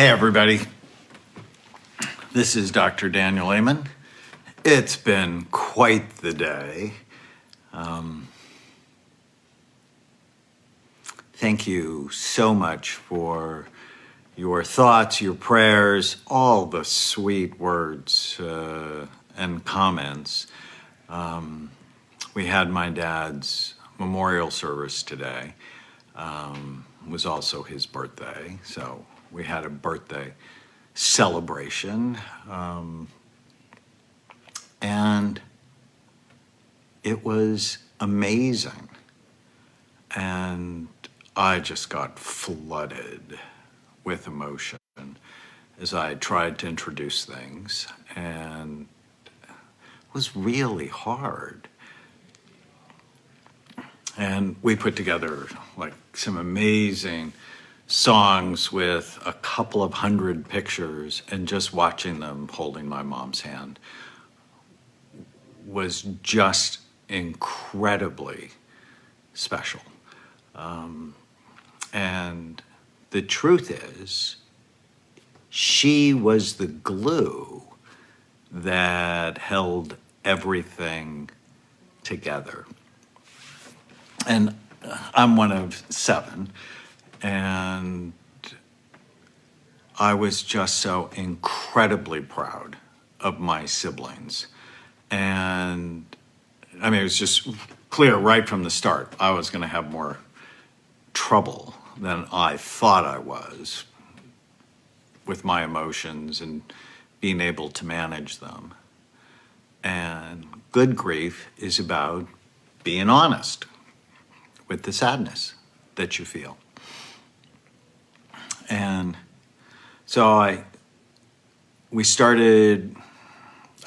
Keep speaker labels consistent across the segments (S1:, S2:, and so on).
S1: Hey, everybody. This is Dr. Daniel Amen. It's been quite the day. Thank you so much for your thoughts, your prayers, all the sweet words and comments. We had my dad's memorial service today. It was also his birthday, so we had a birthday celebration. And it was amazing. And I just got flooded with emotion as I tried to introduce things, and it was really hard. And we put together like some amazing songs with a couple of hundred pictures, and just watching them holding my mom's hand was just incredibly special. And the truth is, she was the glue that held everything together. And I'm one of 7, and I was just so incredibly proud of my siblings. And I mean, it was just clear right from the start, I was going to have more trouble than I thought I was with my emotions and being able to manage them. And good grief is about being honest with the sadness that you feel. And so we started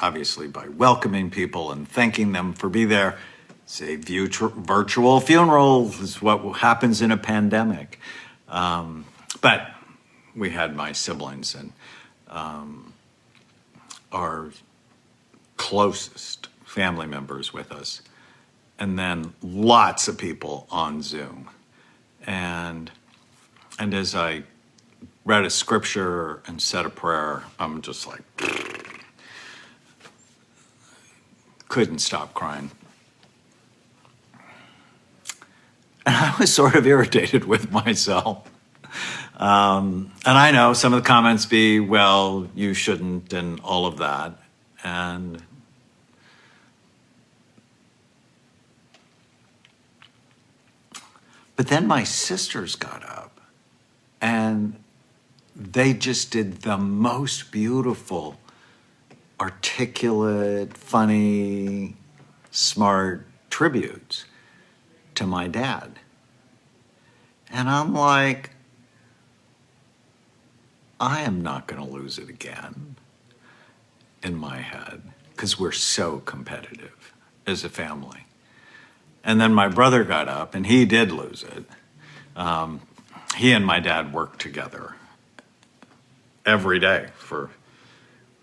S1: obviously by welcoming people and thanking them for being there. It's a virtual funeral is what happens in a pandemic. But we had my siblings and our closest family members with us, and then lots of people on Zoom. And as I read a scripture and said a prayer, I'm just like, couldn't stop crying. And I was sort of irritated with myself. And I know some of the comments be, well, you shouldn't, and all of that. But then my sisters got up, and they just did the most beautiful, articulate, funny, smart tributes to my dad. And I'm like, I am not going to lose it again in my head, because we're so competitive as a family. And then my brother got up, and he did lose it. He and my dad worked together every day for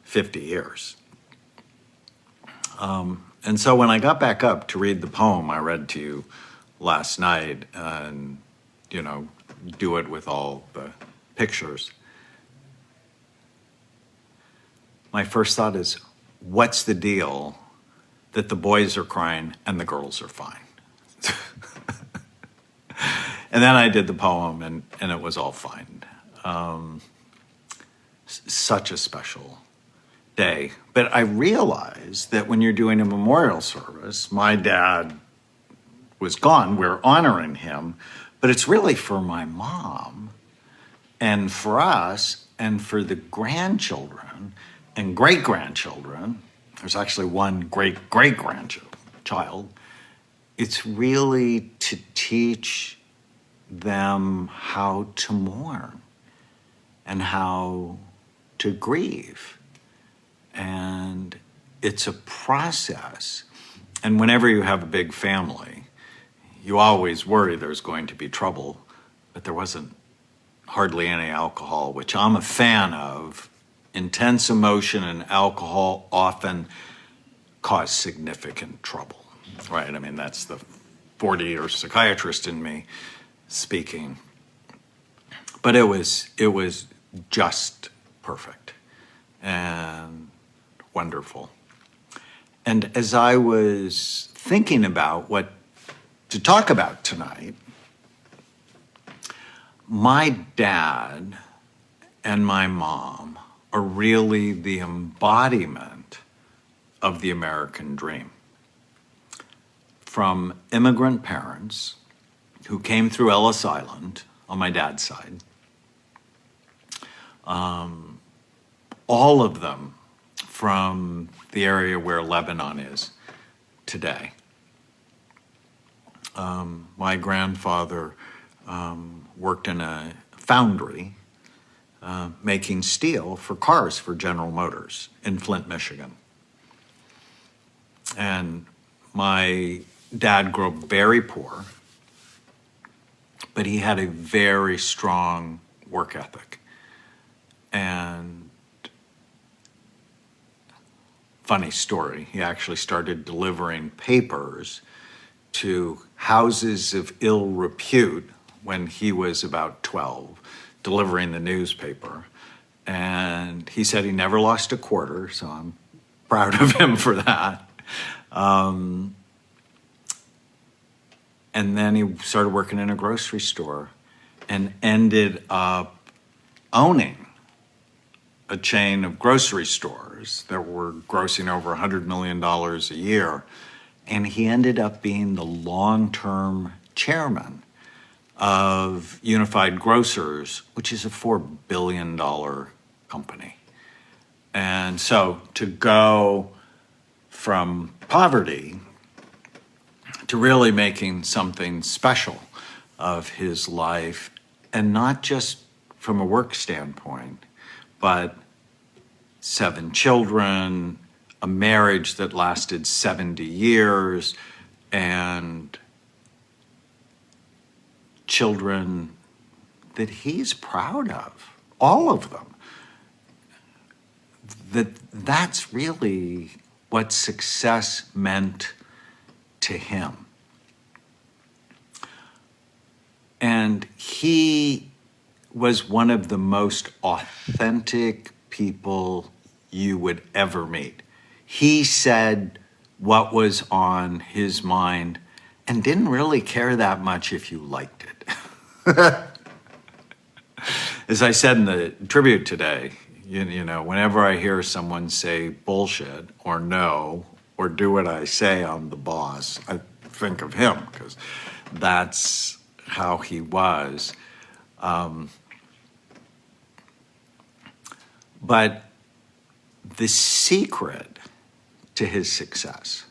S1: 50 years. And so when I got back up to read the poem I read to you last night, and, do it with all the pictures, my first thought is, what's the deal that the boys are crying and the girls are fine? And then I did the poem, and it was all fine. Such a special day. But I realized that when you're doing a memorial service, my dad was gone, we're honoring him, but it's really for my mom and for us and for the grandchildren and great-grandchildren. There's actually one great-great-grandchild. It's really to teach them how to mourn and how to grieve. And it's a process. And whenever you have a big family, you always worry there's going to be trouble, but there wasn't hardly any alcohol, which I'm a fan of. Intense emotion and alcohol often cause significant trouble, right? I mean, that's the 40-year psychiatrist in me speaking. But it was just perfect and wonderful. And as I was thinking about what to talk about tonight, my dad and my mom are really the embodiment of the American dream. From immigrant parents who came through Ellis Island on my dad's side, all of them from the area where Lebanon is today. My grandfather worked in a foundry making steel for cars for General Motors in Flint, Michigan. And my dad grew up very poor, but he had a very strong work ethic. And funny story, he actually started delivering papers to houses of ill repute when he was about 12, delivering the newspaper. And he said he never lost a quarter, so I'm proud of him for that. And then he started working in a grocery store and ended up owning a chain of grocery stores that were grossing over $100 million a year. And he ended up being the long-term chairman of Unified Grocers, which is a $4 billion company. And so to go from poverty to really making something special of his life, and not just from a work standpoint, but 7 children, a marriage that lasted 70 years, and children that he's proud of, all of them. That's really what success meant to him. And he was one of the most authentic people you would ever meet. He said what was on his mind and didn't really care that much if you liked it. As I said in the tribute today, you know, whenever I hear someone say bullshit or no or do what I say, I'm the boss, I think of him because that's how he was. But the secret to his success,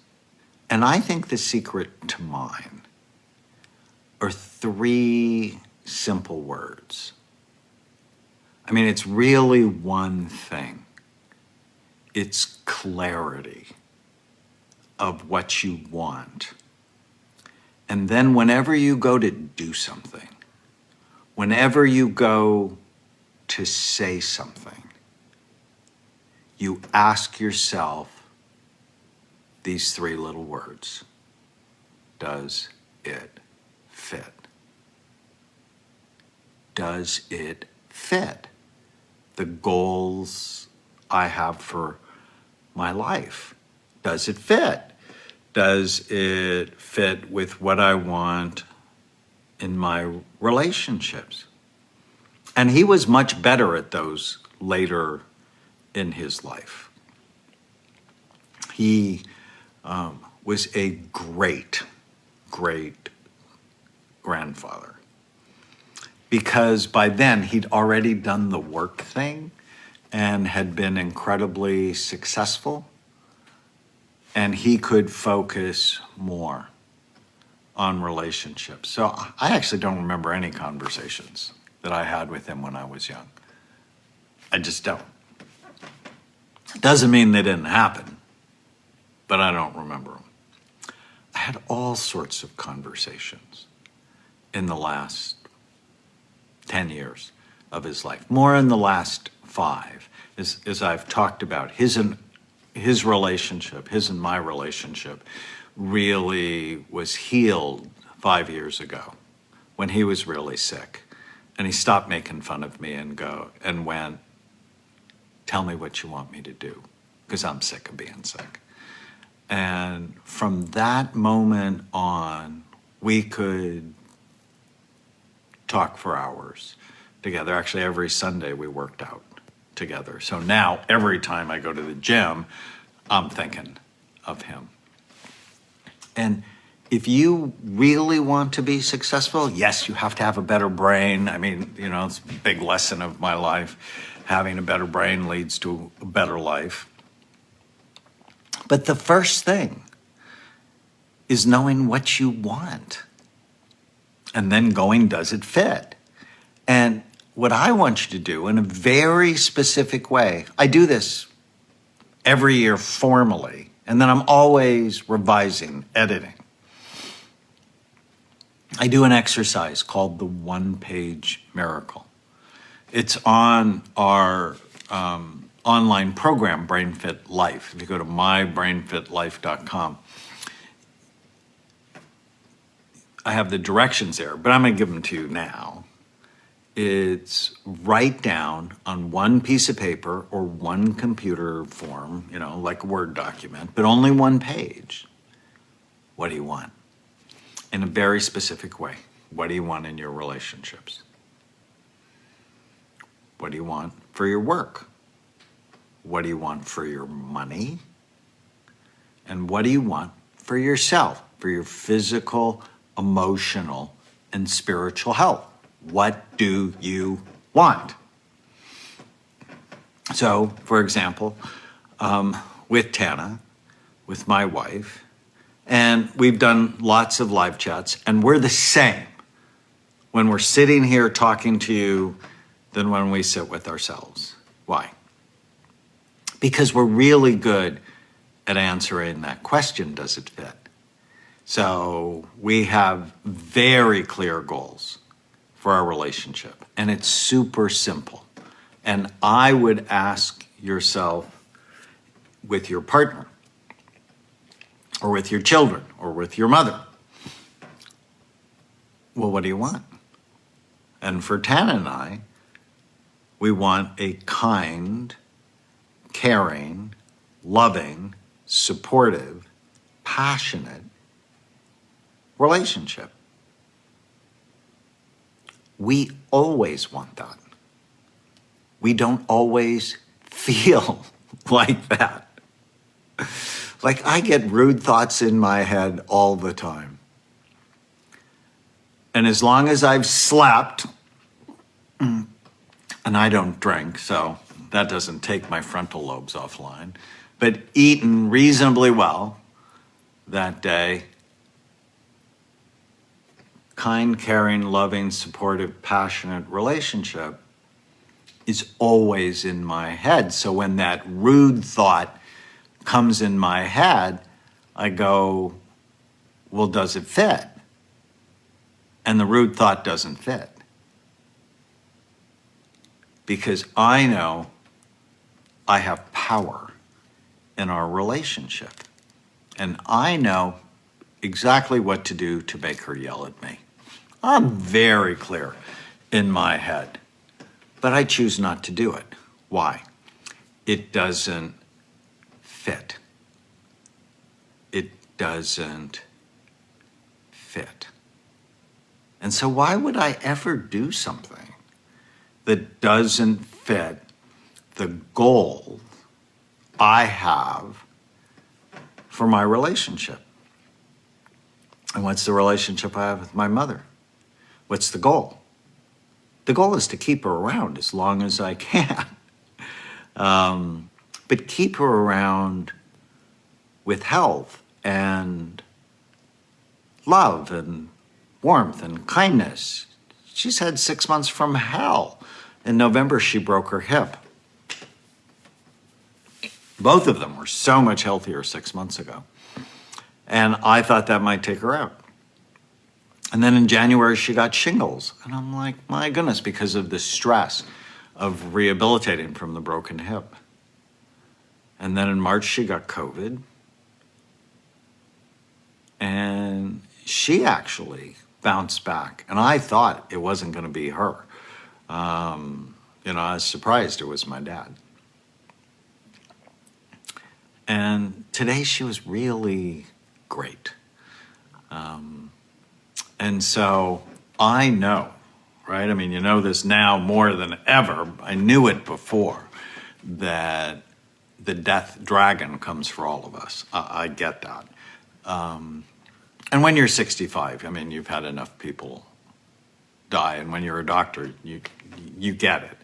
S1: and I think the secret to mine, are 3 simple words. I mean, it's really one thing. It's clarity of what you want. And then whenever you go to do something, whenever you go to say something, you ask yourself these 3 little words. Does it fit? Does it fit the goals I have for my life? Does it fit? Does it fit with what I want in my relationships? And he was much better at those later in his life. He was a great, great grandfather, because by then he'd already done the work thing and had been incredibly successful, and he could focus more on relationships. So I actually don't remember any conversations that I had with him when I was young. I just don't. Doesn't mean they didn't happen, but I don't remember them. I had all sorts of conversations in the last 10 years of his life, more in the last 5, as I've talked about. His relationship, his and my relationship, really was healed 5 years ago when he was really sick And he stopped making fun of me and went, tell me what you want me to do, because I'm sick of being sick. And from that moment on, we could talk for hours together. Actually, every Sunday we worked out together. So now every time I go to the gym, I'm thinking of him. And if you really want to be successful, yes, you have to have a better brain. I mean, it's a big lesson of my life. Having a better brain leads to a better life. But the first thing is knowing what you want. And then going, does it fit? And what I want you to do in a very specific way, I do this every year formally, and then I'm always revising, editing. I do an exercise called the one-page miracle. It's on our online program, BrainFit Life. If you go to mybrainfitlife.com, I have the directions there, but I'm going to give them to you now. It's write down on one piece of paper or one computer form, like a Word document, but only one page. What do you want? In a very specific way. What do you want in your relationships? What do you want for your work? What do you want for your money? And what do you want for yourself, for your physical, emotional, and spiritual health? What do you want? So, for example, with Tana, with my wife, and we've done lots of live chats, and we're the same when we're sitting here talking to you than when we sit with ourselves. Why? Because we're really good at answering that question, does it fit? So we have very clear goals for our relationship, and it's super simple. And I would ask yourself with your partner, or with your children, or with your mother, well, what do you want? And for Tana and I, we want a kind, caring, loving, supportive, passionate relationship. We always want that. We don't always feel like that. Like, I get rude thoughts in my head all the time. And as long as I've slept, and I don't drink, so that doesn't take my frontal lobes offline, but eaten reasonably well that day, kind, caring, loving, supportive, passionate relationship is always in my head. So when that rude thought comes in my head, I go, well, does it fit? And the rude thought doesn't fit. Because I know I have power in our relationship. And I know exactly what to do to make her yell at me. I'm very clear in my head, but I choose not to do it. Why? It doesn't fit. It doesn't fit. And so why would I ever do something that doesn't fit the goal I have for my relationship? And what's the relationship I have with my mother? What's the goal? The goal is to keep her around as long as I can. But keep her around with health and love and warmth and kindness. She's had 6 months from hell. In November, she broke her hip. Both of them were so much healthier 6 months ago. And I thought that might take her out. And then in January, she got shingles. And I'm like, my goodness, because of the stress of rehabilitating from the broken hip. And then in March, she got COVID. And she actually bounced back. And I thought it wasn't going to be her. I was surprised it was my dad. And today she was really great. And so I know, right? I mean, you know this now more than ever. I knew it before, that the death dragon comes for all of us. I get that. And when you're 65, I mean, you've had enough people die. And when you're a doctor, you get it.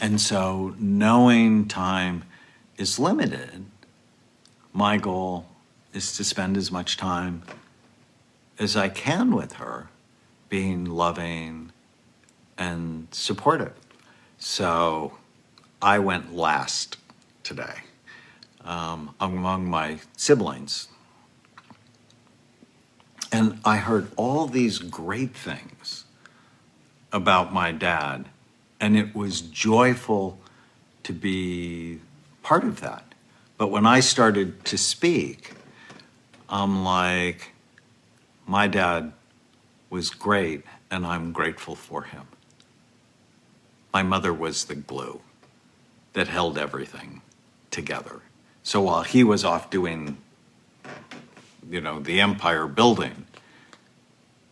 S1: And so knowing time is limited, my goal is to spend as much time as I can with her, being loving and supportive. So I went last today among my siblings. And I heard all these great things about my dad, and it was joyful to be part of that. But when I started to speak, I'm like, my dad was great, and I'm grateful for him. My mother was the glue that held everything together. So while he was off doing, the empire building,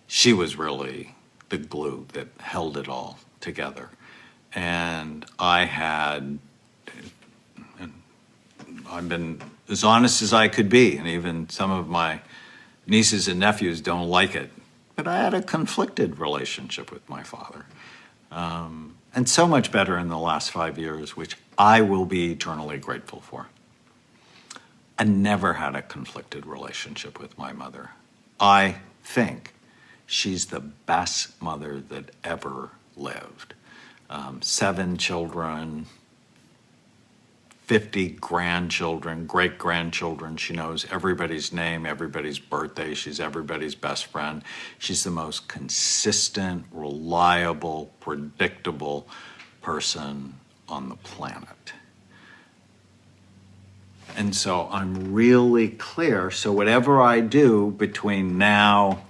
S1: she was really the glue that held it all together. And I've been as honest as I could be, and even some of my nieces and nephews don't like it, but I had a conflicted relationship with my father. And so much better in the last 5 years, which I will be eternally grateful for. I never had a conflicted relationship with my mother. I think she's the best mother that ever lived. 7 children, 50 grandchildren, great-grandchildren. She knows everybody's name, everybody's birthday. She's everybody's best friend. She's the most consistent, reliable, predictable person on the planet. And so I'm really clear. So whatever I do between now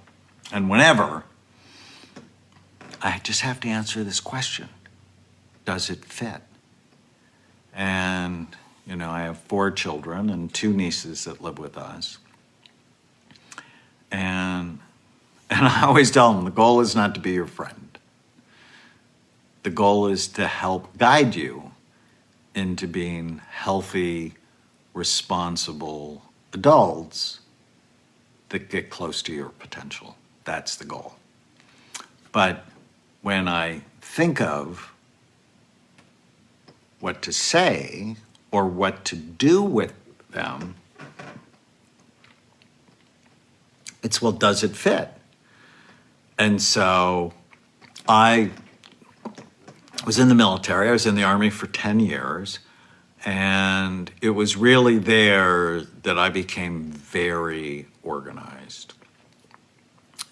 S1: and whenever, I just have to answer this question. Does it fit? And, I have 4 children and 2 nieces that live with us. And I always tell them, the goal is not to be your friend. The goal is to help guide you into being healthy, responsible adults that get close to your potential. That's the goal. But when I think of what to say or what to do with them, it's, well, does it fit? And so I was in the military. I was in the Army for 10 years. And it was really there that I became very organized.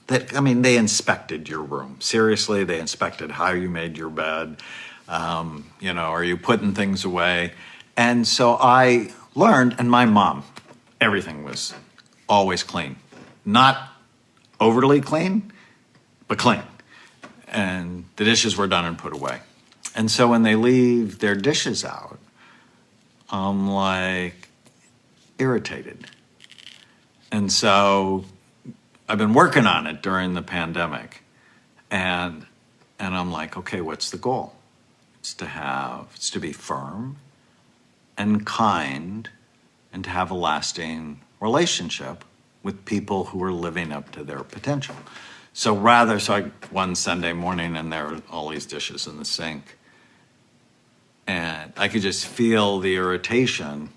S1: They inspected your room. Seriously, they inspected how you made your bed. Are you putting things away? And so I learned, and my mom, everything was always clean. Not overly clean, but clean. And the dishes were done and put away. And so when they leave their dishes out, I'm like irritated. And so I've been working on it during the pandemic. And I'm like, okay, what's the goal? It's to be firm and kind and to have a lasting relationship with people who are living up to their potential. So one Sunday morning, and there were all these dishes in the sink, and I could just feel the irritation.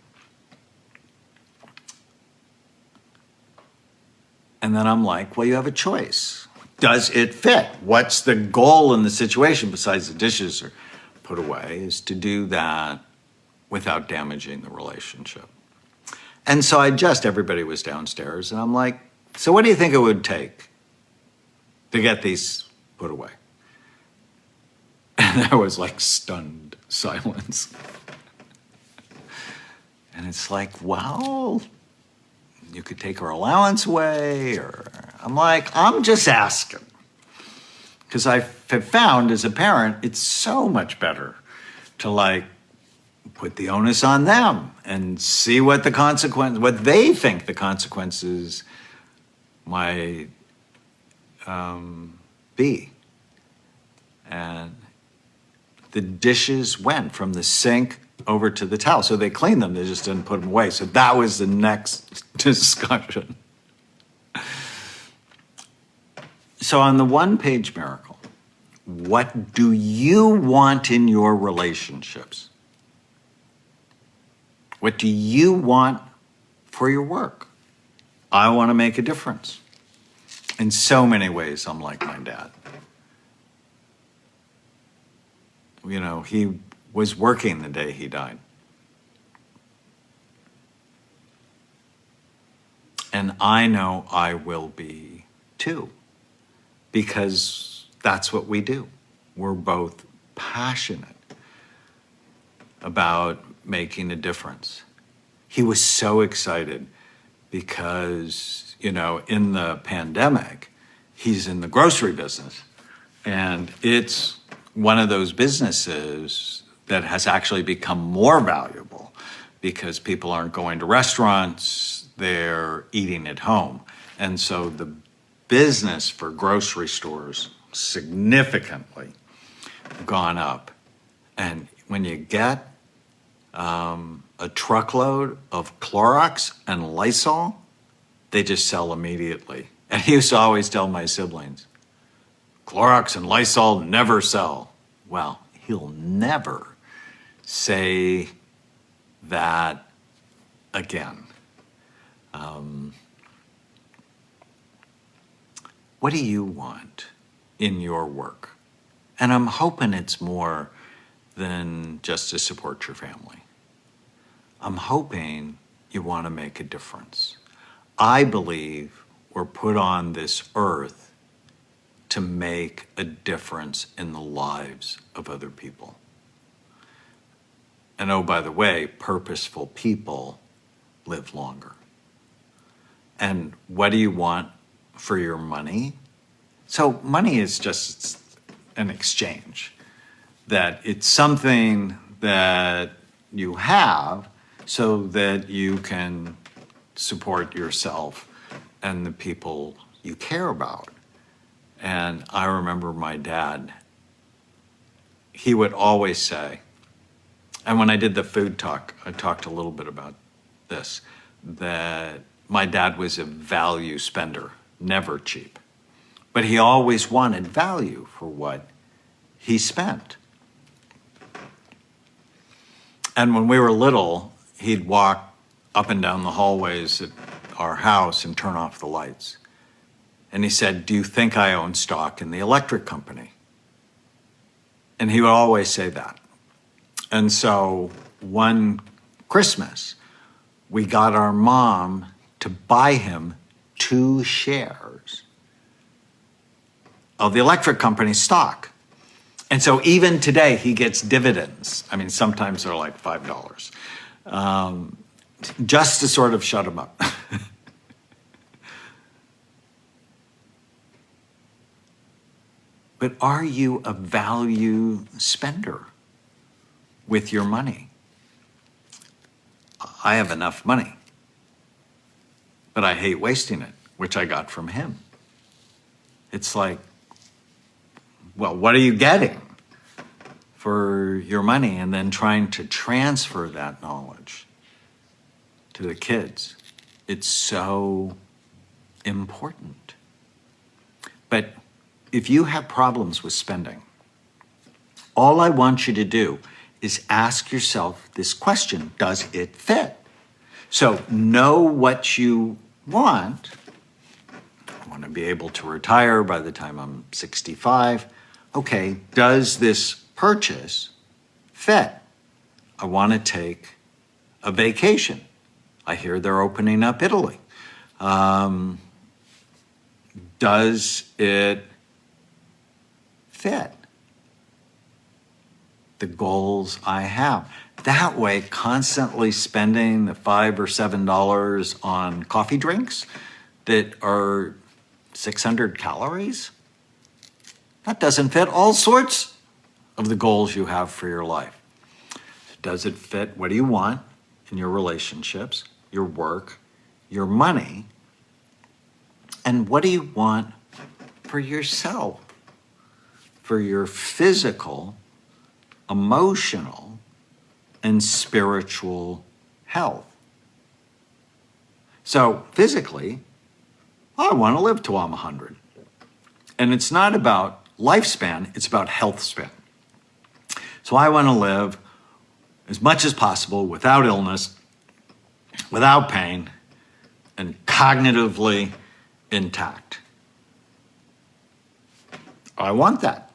S1: And then I'm like, well, you have a choice. Does it fit? What's the goal in the situation besides the dishes are put away, is to do that without damaging the relationship. And so everybody was downstairs, and I'm like, so what do you think it would take to get these put away? And there was like stunned silence. And it's like, well, you could take her allowance away, or I'm like, I'm just asking. Because I have found as a parent, it's so much better to like put the onus on them and see what what they think the consequences might be. And the dishes went from the sink over to the towel. So they cleaned them, they just didn't put them away. So that was the next discussion. So on the one-page miracle, what do you want in your relationships? What do you want for your work? I want to make a difference. In so many ways, I'm like my dad. You know, he was working the day he died. And I know I will be too, because that's what we do. We're both passionate about making a difference. He was so excited because, you know, in the pandemic, he's in the grocery business. And it's one of those businesses that has actually become more valuable because people aren't going to restaurants, they're eating at home. And so the business for grocery stores significantly gone up. And when you get a truckload of Clorox and Lysol, they just sell immediately. And he used to always tell my siblings, Clorox and Lysol never sell. Well, he'll never say that again. What do you want in your work? And I'm hoping it's more than just to support your family. I'm hoping you want to make a difference. I believe we're put on this earth to make a difference in the lives of other people. And oh, by the way, purposeful people live longer. And what do you want for your money? So money is just an exchange, that it's something that you have so that you can support yourself and the people you care about. And I remember my dad, he would always say, and when I did the food talk, I talked a little bit about this, that my dad was a value spender, never cheap. But he always wanted value for what he spent. And when we were little, he'd walk up and down the hallways at our house and turn off the lights. And he said, "Do you think I own stock in the electric company?" And he would always say that. And so one Christmas, we got our mom to buy him 2 shares of the electric company stock. And so even today, he gets dividends. I mean, sometimes they're like $5, just to sort of shut him up. But are you a value spender with your money? I have enough money, but I hate wasting it, which I got from him. It's like, well, what are you getting for your money? And then trying to transfer that knowledge to the kids. It's so important. But if you have problems with spending, all I want you to do is ask yourself this question: does it fit? So know what you want. I want to be able to retire by the time I'm 65. Okay, does this purchase fit? I want to take a vacation. I hear they're opening up Italy. Does it fit the goals I have? That way, constantly spending the $5 or $7 on coffee drinks that are 600 calories, That doesn't fit all sorts of the goals you have for your life. Does it fit what do you want in your relationships, your work, your money? And what do you want for yourself, for your physical, emotional, and spiritual health? So physically, I want to live till I'm 100. And it's not about lifespan, it's about health span. So I want to live as much as possible without illness, without pain, and cognitively intact. I want that.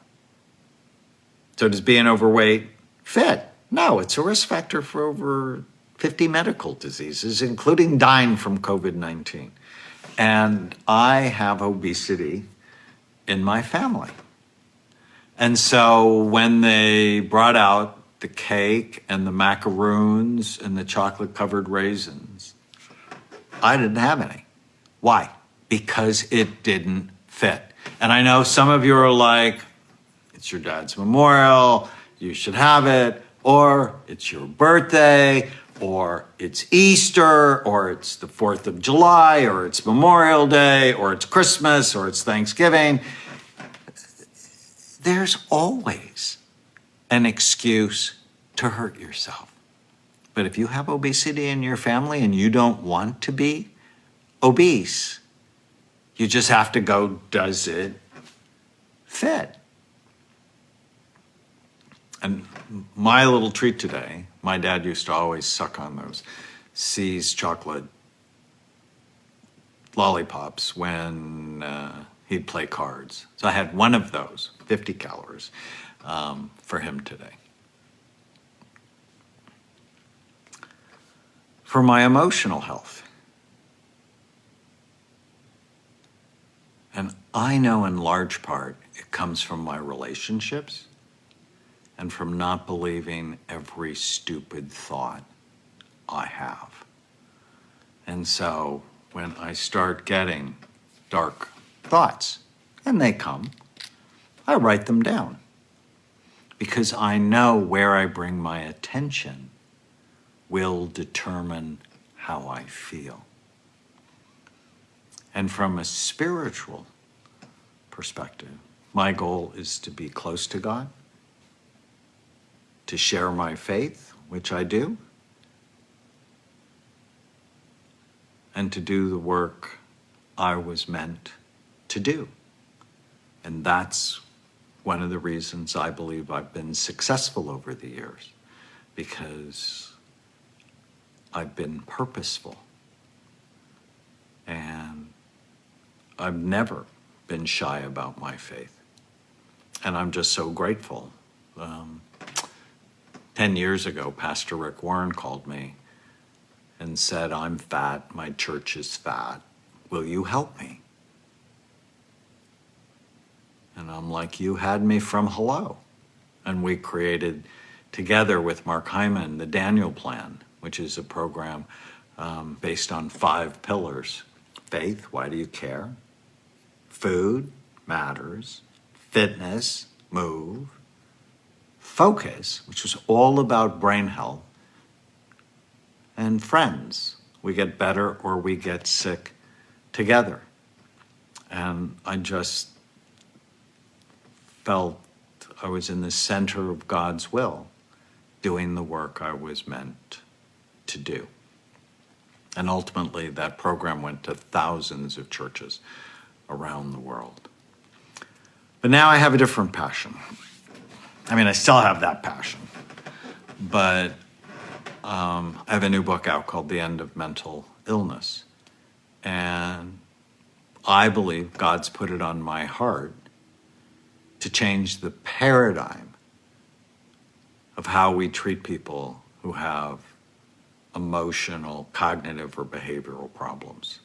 S1: So does being overweight fit? No, it's a risk factor for over 50 medical diseases, including dying from COVID-19. And I have obesity in my family. And so when they brought out the cake and the macaroons and the chocolate-covered raisins, I didn't have any. Why? Because it didn't fit. And I know some of you are like, it's your dad's memorial, you should have it, or it's your birthday, or it's Easter, or it's the 4th of July, or it's Memorial Day, or it's Christmas, or it's Thanksgiving. There's always an excuse to hurt yourself. But if you have obesity in your family and you don't want to be obese, you just have to go, does it fit? And my little treat today, my dad used to always suck on those See's chocolate lollipops when he'd play cards. So I had one of those, 50 calories, for him today. For my emotional health. And I know in large part it comes from my relationships and from not believing every stupid thought I have. And so when I start getting dark thoughts, and they come, I write them down because I know where I bring my attention will determine how I feel. And from a spiritual perspective, my goal is to be close to God, to share my faith, which I do, and to do the work I was meant to do. And that's one of the reasons I believe I've been successful over the years, because I've been purposeful. And I've never been shy about my faith. And I'm just so grateful. 10 years ago, Pastor Rick Warren called me and said, I'm fat, my church is fat. Will you help me? And I'm like, you had me from hello. And we created, together with Mark Hyman, the Daniel Plan, which is a program based on 5 pillars. Faith, why do you care? Food, matters. Fitness, move. Focus, which was all about brain health. And friends, we get better or we get sick together. And I just felt I was in the center of God's will, doing the work I was meant to do. And ultimately, that program went to thousands of churches around the world. But now I have a different passion. I mean, I still have that passion, but I have a new book out called The End of Mental Illness. And I believe God's put it on my heart to change the paradigm of how we treat people who have emotional, cognitive, or behavioral problems.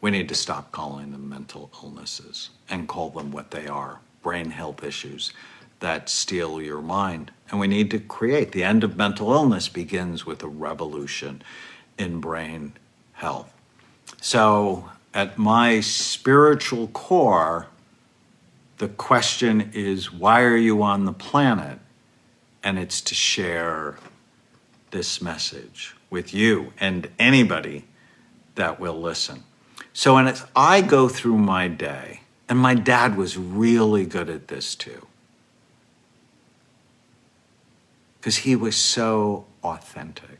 S1: We need to stop calling them mental illnesses and call them what they are, brain health issues that steal your mind. And we need to create, the end of mental illness begins with a revolution in brain health. So at my spiritual core, The question is, why are you on the planet? And it's to share this message with you and anybody that will listen. So, and as I go through my day, and my dad was really good at this too, because he was so authentic.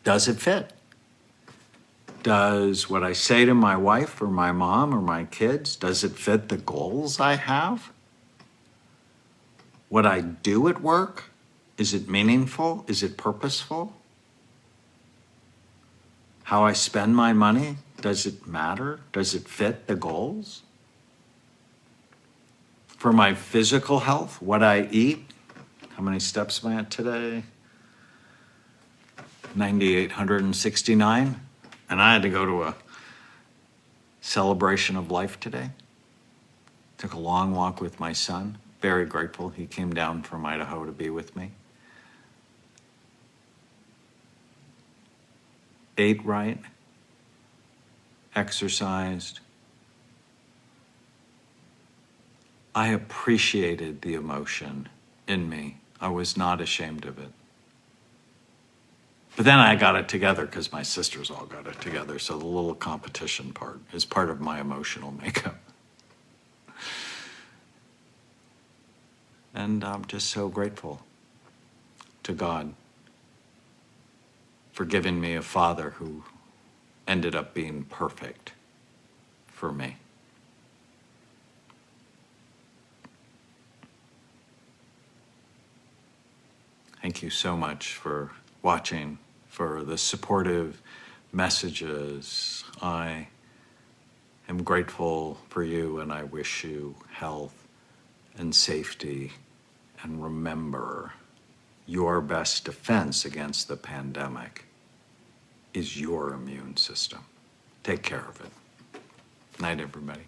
S1: Does it fit? Does what I say to my wife or my mom or my kids, does it fit the goals I have? What I do at work, is it meaningful? Is it purposeful? How I spend my money, does it matter? Does it fit the goals? For my physical health, what I eat, how many steps am I at today? 9,869. And I had to go to a celebration of life today. Took a long walk with my son. Very grateful he came down from Idaho to be with me. Ate right, exercised. I appreciated the emotion in me. I was not ashamed of it. But then I got it together because my sisters all got it together. So the little competition part is part of my emotional makeup. And I'm just so grateful to God for giving me a father who ended up being perfect for me. Thank you so much for watching, for the supportive messages. I am grateful for you, and I wish you health and safety. And remember, your best defense against the pandemic is your immune system. Take care of it. Night, everybody.